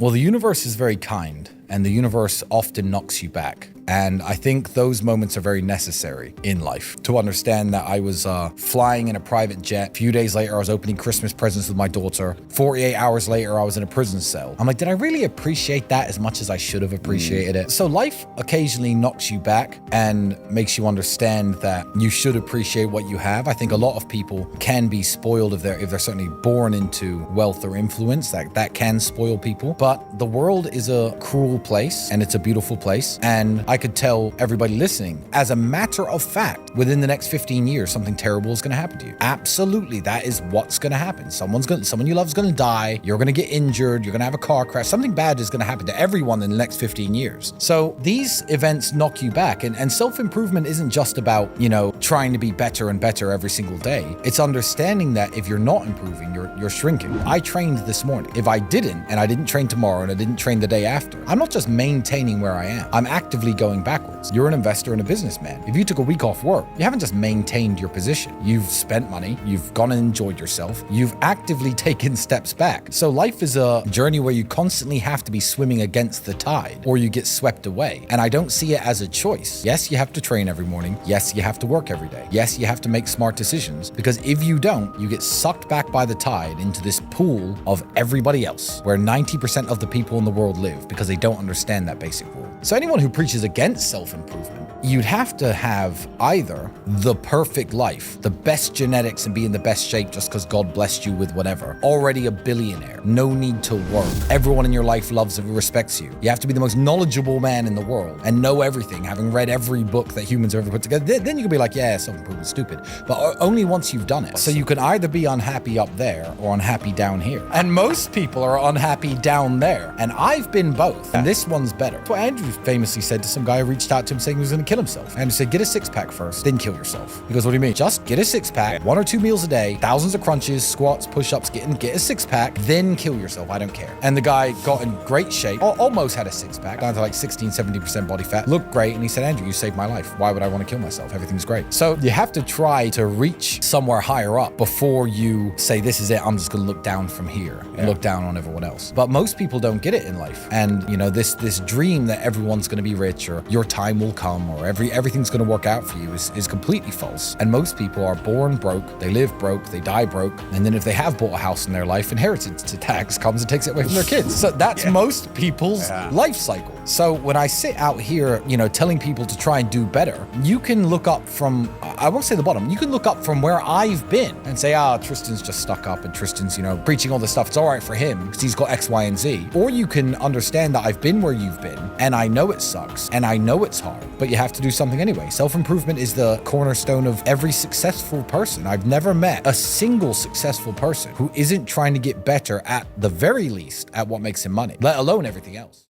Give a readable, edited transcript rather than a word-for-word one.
Well, the universe is very kind, and the universe often knocks you back. And I think those moments are very necessary in life to understand that I was flying in a private jet. A few days later, I was opening Christmas presents with my daughter. 48 hours later, I was in a prison cell. I'm like, did I really appreciate that as much as I should have appreciated it? So life occasionally knocks you back and makes you understand that you should appreciate what you have. I think a lot of people can be spoiled if they're certainly born into wealth or influence. That can spoil people. But the world is a cruel place, and it's a beautiful place. And I could tell everybody listening, as a matter of fact, within the next 15 years, something terrible is going to happen to you. Absolutely, that is what's going to happen. Someone you love is going to die. You're going to get injured. You're going to have a car crash. Something bad is going to happen to everyone in the next 15 years. So these events knock you back, and self-improvement isn't just about, trying to be better and better every single day. It's understanding that if you're not improving, you're shrinking. I trained this morning. If I didn't, and I didn't train tomorrow, and I didn't train the day after, I'm not just maintaining where I am. I'm actively going backwards. You're an investor and a businessman. If you took a week off work, you haven't just maintained your position. You've spent money. You've gone and enjoyed yourself. You've actively taken steps back. So life is a journey where you constantly have to be swimming against the tide, or you get swept away. And I don't see it as a choice. Yes, you have to train every morning. Yes, you have to work every day. Yes, you have to make smart decisions, because if you don't, you get sucked back by the tide into this pool of everybody else, where 90% of the people in the world live, because they don't understand that basic rule. So anyone who preaches against self-improvement, you'd have to have either the perfect life, the best genetics and be in the best shape just because God blessed you with whatever, already a billionaire, no need to work, everyone in your life loves and respects you. You have to be the most knowledgeable man in the world and know everything, having read every book that humans have ever put together. Then you can be like, yeah, self-improvement's stupid, but only once you've done it. So you can either be unhappy up there or unhappy down here. And most people are unhappy down there. And I've been both. And this one's better. That's what Andrew famously said to some guy who reached out to him saying he was going to kill himself. Andrew said, get a six-pack first, then kill yourself. He goes, what do you mean? Just get a six-pack, 1 or 2 meals a day, thousands of crunches, squats, push-ups, get a six-pack, then kill yourself. I don't care. And the guy got in great shape, almost had a six-pack, down to like 16, 17% body fat, looked great. And he said, Andrew, you saved my life. Why would I want to kill myself? Everything's great. So you have to try to reach somewhere higher up before you say, this is it. I'm just going to look down from here and look down on everyone else. But most people don't get it in life. And this dream that everyone's going to be rich, or your time will come, or everything's going to work out for you is completely false. And most people are born broke, they live broke, they die broke, and then if they have bought a house in their life, inheritance tax comes and takes it away from their kids. So that's most people's life cycle. So when I sit out here, telling people to try and do better, you can look up from, I won't say the bottom, you can look up from where I've been and say, Tristan's just stuck up and Tristan's, preaching all this stuff. It's all right for him because he's got X, Y, and Z. Or you can understand that I've been where you've been, and I know it sucks, and I know it's hard, but you have to do something anyway. Self-improvement is the cornerstone of every successful person. I've never met a single successful person who isn't trying to get better, at the very least, at what makes him money, let alone everything else.